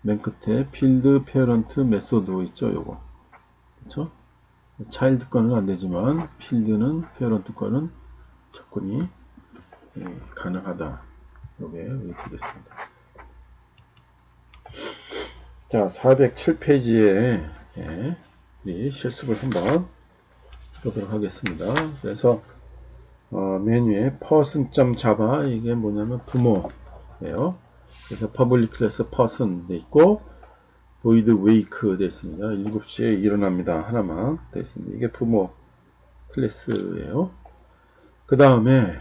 Speaker 1: 맨 끝에 필드 페어런트 메소드 있죠, 요거. 그쵸? 차일드 거는 안 되지만 필드는 페어런트 거는 접근이 가능하다. 요게 되겠습니다. 자, 407페이지에 우리 실습을 한번 해보도록 하겠습니다. 그래서 메뉴에 person.java 이게 뭐냐면 부모예요. 그래서 public class person 돼 있고 void wake 돼 있습니다. 7시에 일어납니다. 하나만 돼 있습니다. 이게 부모 클래스예요. 그 다음에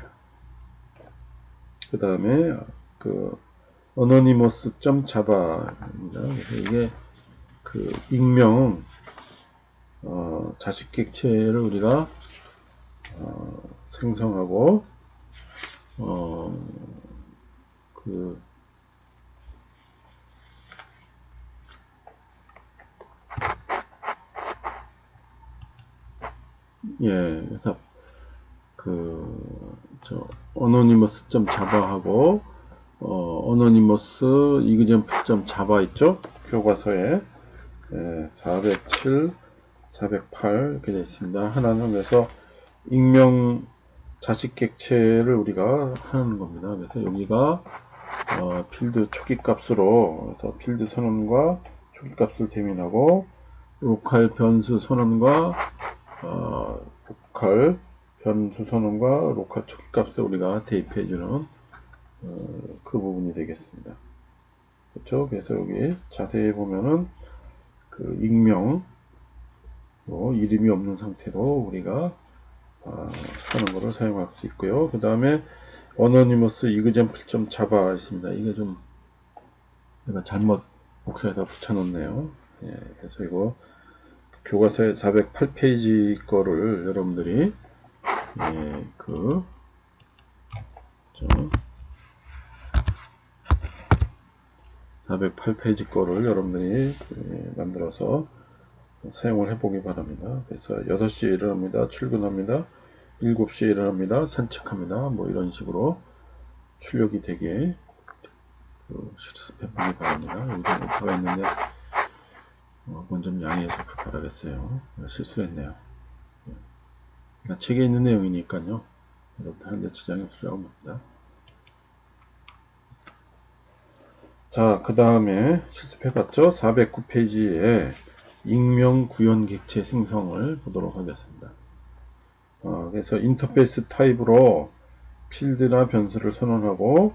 Speaker 1: anonymous.java입니다. 그래서 이게 익명 자식 객체를 우리가 생성하고 그래서 anonymous.java하고 anonymous example.java 있죠? 교과서에 407, 408 이렇게 되어 있습니다. 하나는 그래서 익명 자식 객체를 우리가 하는 겁니다. 그래서 여기가 필드 초기 값으로 그래서 필드 선언과 초기 값을 대민하고 로컬 변수 선언과 로컬 변수 선언과 로컬 초기 값을 우리가 대입해주는 그 부분이 되겠습니다. 그렇죠? 그래서 여기 자세히 보면은 익명 이름이 없는 상태로 우리가 하는 거를 사용할 수 있고요. 그 다음에 어노니머스 example.java 있습니다. 이게 좀 내가 잘못 복사해서 붙여놓네요. 예, 그래서 이거 교과서의 408페이지 거를 여러분들이 예, 408페이지 거를 여러분들이 만들어서 사용을 해보기 바랍니다. 그래서 6시에 일어납니다. 출근합니다. 7시에 일어납니다. 산책합니다. 뭐 이런 식으로 출력이 되게 실습해보기 바랍니다. 여기 좀 오타가 있는데 그건 좀 양해해 주길 바라겠어요. 실수했네요. 그러니까 책에 있는 내용이니까요. 여러분들 하는데 지장이 없으라고 봅니다. 자, 그 다음에 실습해봤죠? 409페이지에 익명 구현 객체 생성을 보도록 하겠습니다. 그래서 인터페이스 타입으로 필드나 변수를 선언하고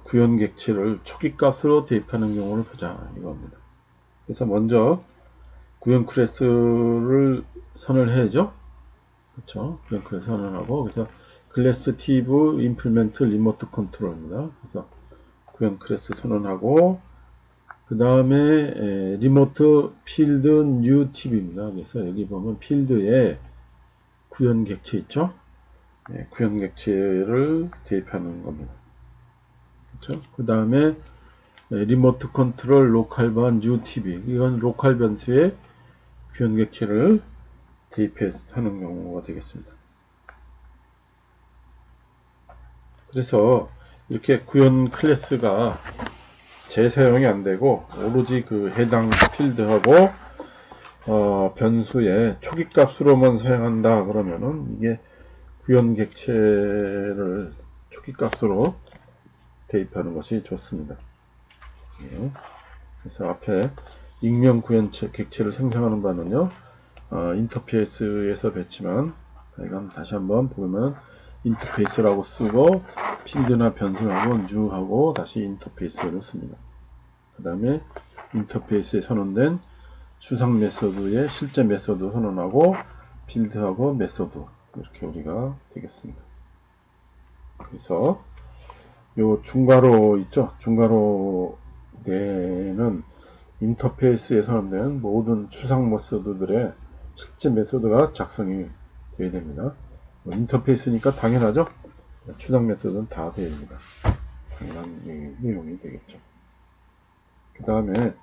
Speaker 1: 구현 객체를 초기 값으로 대입하는 경우를 보자 이겁니다. 그래서 먼저 구현 클래스를 선언해야죠. 그렇죠? 구현 클래스 선언하고 그래서 클래스 tiv 임플리먼트 리모트 컨트롤입니다. 그래서 구현 클래스 선언하고 그 다음에 리모트 필드 뉴 팁입니다. 그래서 여기 보면 필드에 구현 객체 있죠? 구현 객체를 대입하는 겁니다. 그렇죠? 그 다음에 리모트 컨트롤 로컬 반 뉴 팁이 이건 로컬 변수에 구현 객체를 대입하는 경우가 되겠습니다. 그래서 이렇게 구현 클래스가 재사용이 안 되고 오로지 그 해당 필드하고 변수의 초기 값으로만 사용한다 그러면은 이게 구현 객체를 초기 값으로 대입하는 것이 좋습니다. 예. 그래서 앞에 익명 구현 객체를 생성하는 바는요 인터페이스에서 뵀지만 이건 다시 한번 보면 인터페이스라고 쓰고 필드나 변수하고 new하고 다시 인터페이스를 씁니다. 그 다음에 인터페이스에 선언된 추상 메소드의 실제 메소드 선언하고 필드하고 메소드 이렇게 우리가 되겠습니다. 그래서 요 중괄호 있죠? 중괄호 내는 인터페이스에 선언된 모든 추상 메소드들의 실제 메소드가 작성이 되어야 됩니다. 인터페이스니까 당연하죠? 추상 메소드는 다 되어야 됩니다. 당연한 내용이 되겠죠. 그 다음에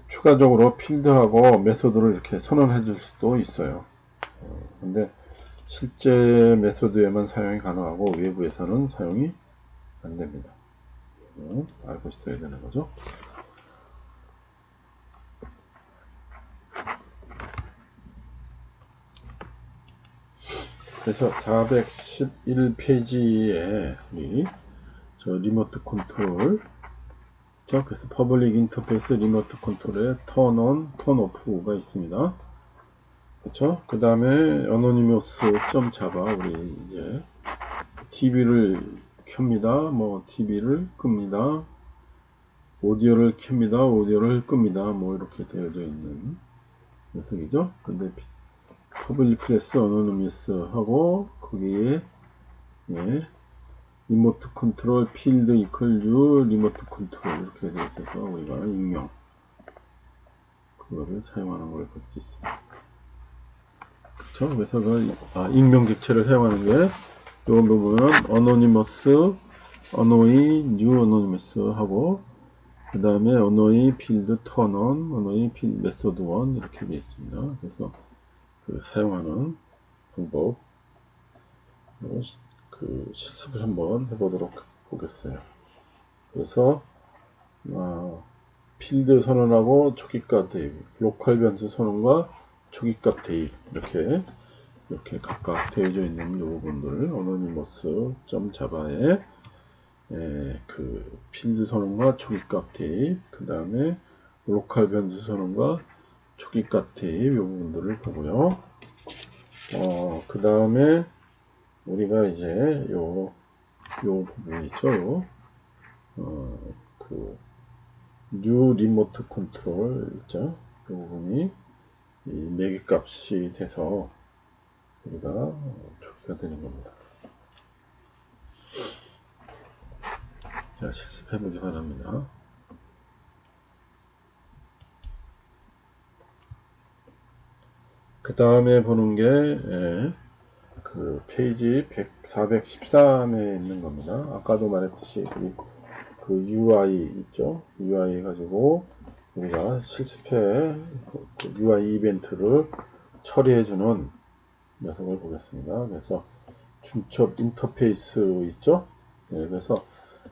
Speaker 1: 추가적으로 필드하고 메소드를 이렇게 선언해 줄 수도 있어요. 근데 실제 메소드에만 사용이 가능하고 외부에서는 사용이 안 됩니다. 알고 있어야 되는 거죠. 그래서 411페이지에 우리 리모트 컨트롤 그래서 퍼블릭 인터페이스 리모트 컨트롤에 턴 온, 턴 오프가 있습니다. 그렇죠? 그 다음에 anonymous.java 우리 이제 TV를 켭니다. 뭐 TV를 끕니다. 오디오를 켭니다. 오디오를 끕니다. 뭐 이렇게 되어져 있는 녀석이죠. 근데 퍼블릭 클래스 anonymous 하고 거기에 리모트 컨트롤 필드 이퀄 유 리모트 컨트롤 이렇게 되어 있어서 우리가 익명 그거를 사용하는 걸 볼 수 있습니다. 그렇죠? 그래서 그 익명 객체를 사용하는 게 이건 보면 anonymous, new anonymous 하고 그 다음에 annoy field turn on, annoy field method 1 이렇게 되어 있습니다. 그래서 그 사용하는 방법 그 실습을 한번 해보도록 보겠어요. 그래서 필드 선언하고 초기값 대입, 로컬 변수 선언과 초기값 대입 이렇게 각각 되어져 있는 이 부분들을 anonymous.java에 그 필드 선언과 초기값 대입, 그 다음에 로컬 변수 선언과 초기값 대입 이 부분들을 보고요. 그 다음에 우리가 이제 요 부분 있죠. 그 new remote control 있죠. 이 부분이 이 매개값이 돼서 우리가 조기가 되는 겁니다. 자, 실습해보기 바랍니다. 그 다음에 보는 게 그 페이지 413에 있는 겁니다. 아까도 말했듯이 그 UI 있죠? UI 가지고 우리가 실습해 그 UI 이벤트를 처리해주는 녀석을 보겠습니다. 그래서 중첩 인터페이스 있죠? 네, 그래서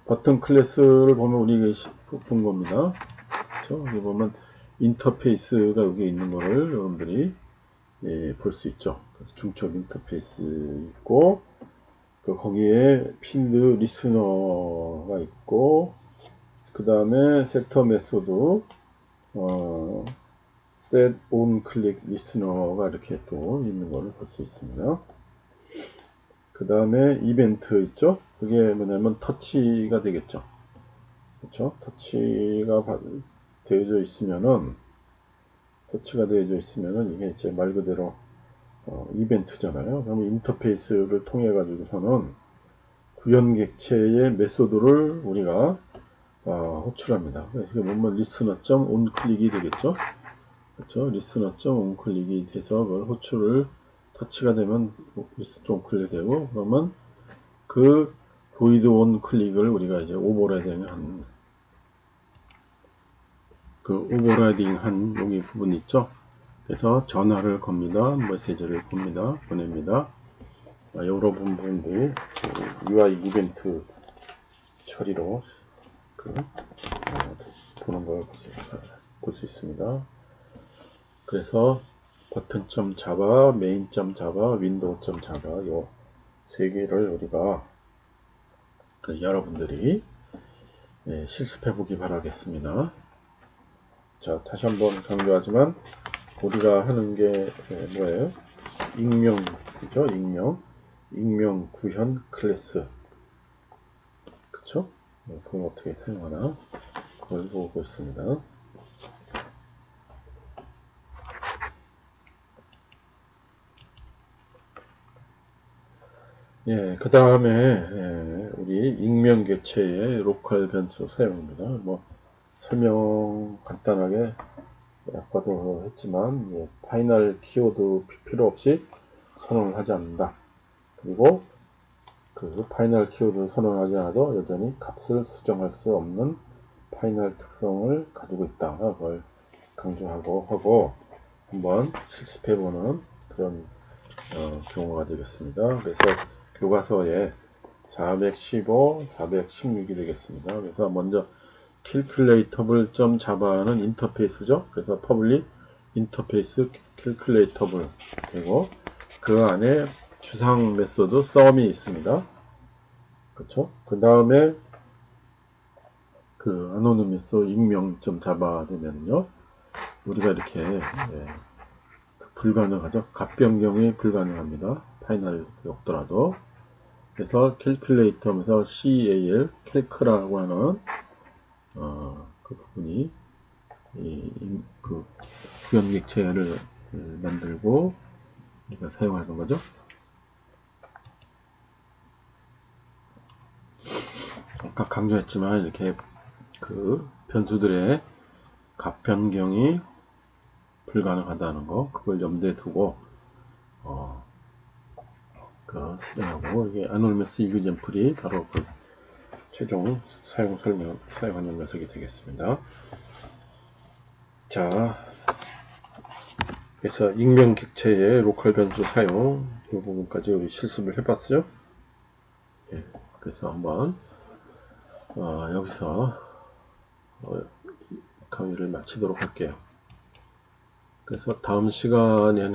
Speaker 1: 버튼 클래스를 보면 우리가 본 겁니다. 그렇죠? 여기 보면 인터페이스가 여기 있는 거를 여러분들이 볼 수 있죠. 그래서 중첩 인터페이스 있고 거기에 필드 리스너가 있고 그 다음에 세터 메소드 set on click listener가 이렇게 또 있는 것을 볼 수 있습니다. 그 다음에 이벤트 있죠? 그게 뭐냐면 터치가 되겠죠. 그렇죠? 터치가 되어져 있으면은 이게 이제 말 그대로 이벤트잖아요. 그러면 인터페이스를 통해 가지고서는 구현객체의 메소드를 우리가 호출합니다. 그래서 이게 보면 listener.onClick이 되겠죠. 그렇죠? listener.onClick이 돼서 그걸 호출을 터치가 되면 listener.onClick 되고 그러면 그 void onClick을 우리가 이제 오버라이딩한 여기 부분 있죠. 그래서 전화를 겁니다. 메시지를 보냅니다. 여러 부분도 UI 이벤트 처리로 보는 걸 볼 수 있습니다. 그래서 버튼.java, main.java, window.java 요 세 개를 우리가 여러분들이 실습해 보기 바라겠습니다. 자, 다시 한번 강조하지만 우리가 하는 게 뭐예요? 익명이죠. 익명 구현 클래스. 그쵸? 그걸 어떻게 사용하나? 그걸 보고 있습니다. 그 다음에 우리 익명 객체의 로컬 변수 사용입니다. 뭐 설명 간단하게 아까도 했지만 파이널 키워드 필요 없이 선언을 하지 않는다. 그리고 그 파이널 키워드 선언하지 않아도 여전히 값을 수정할 수 없는 파이널 특성을 가지고 있다. 그걸 강조하고 한번 실습해보는 그런 경우가 되겠습니다. 그래서 교과서에 415, 416이 되겠습니다. 그래서 먼저 calculatable.java는 인터페이스죠. 그래서 public 인터페이스 calculatable 그리고 그 안에 주상 메소드 sum이 있습니다. 그렇죠? 그 다음에 그 anonymous 익명.java 되면요 우리가 이렇게 불가능하죠. 값 변경이 불가능합니다. 파이널이 없더라도. 그래서 calculator에서 cal, calc라고 하는 그 부분이 그 구현객체를 만들고 우리가 사용하는 거죠. 아까 강조했지만 이렇게 그 변수들의 값 변경이 불가능하다는 거 그걸 염두에 두고 실행하고 이게 anonymous example이 바로 그 최종 사용하는 녀석이 되겠습니다. 자, 그래서 익명 객체의 로컬 변수 사용 이 부분까지 우리 실습을 해봤어요. 그래서 한번 여기서 강의를 마치도록 할게요. 그래서 다음 시간에는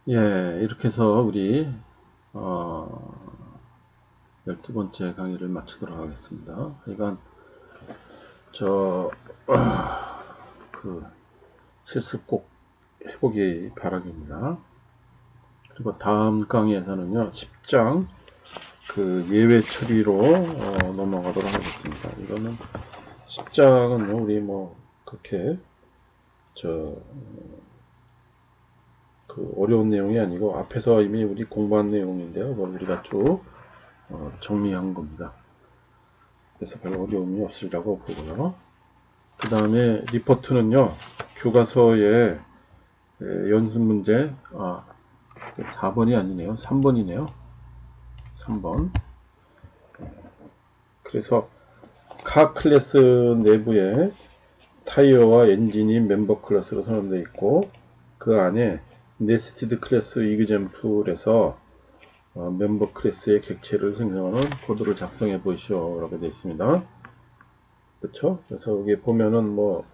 Speaker 1: 이렇게 해서 우리 12번째 강의를 마치도록 하겠습니다. 그러니까 그 실습 꼭 해보기 바라겠습니다. 그리고 다음 강의에서는요 10장 그 예외 처리로 넘어가도록 하겠습니다. 이거는 십자가는요, 우리 뭐 그렇게 그 어려운 내용이 아니고 앞에서 이미 우리 공부한 내용인데요. 뭐 우리가 쭉 정리한 겁니다. 그래서 별 어려움이 없으리라고 보고요. 그 다음에 리포트는요, 교과서의 연습 문제 4번이 아니네요. 3번이네요. 3번. 그래서 카 클래스 내부에 타이어와 엔진이 멤버 클래스로 선언되어 있고, 그 안에 네스티드 클래스 이그젬플에서 멤버 클래스의 객체를 생성하는 코드를 작성해 보시오 라고 되어 있습니다. 그렇죠? 그래서 여기 보면은 뭐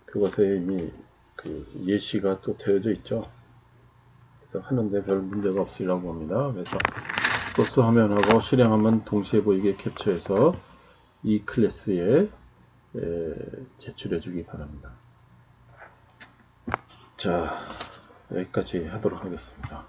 Speaker 1: 그것에 이미 그 예시가 또 되어져 있죠. 그래서 하는데 별 문제가 없으리라고 봅니다. 그래서 소스 화면하고 실행 화면 동시에 보이게 캡처해서 이 클래스에 제출해 주기 바랍니다. 자, 여기까지 하도록 하겠습니다.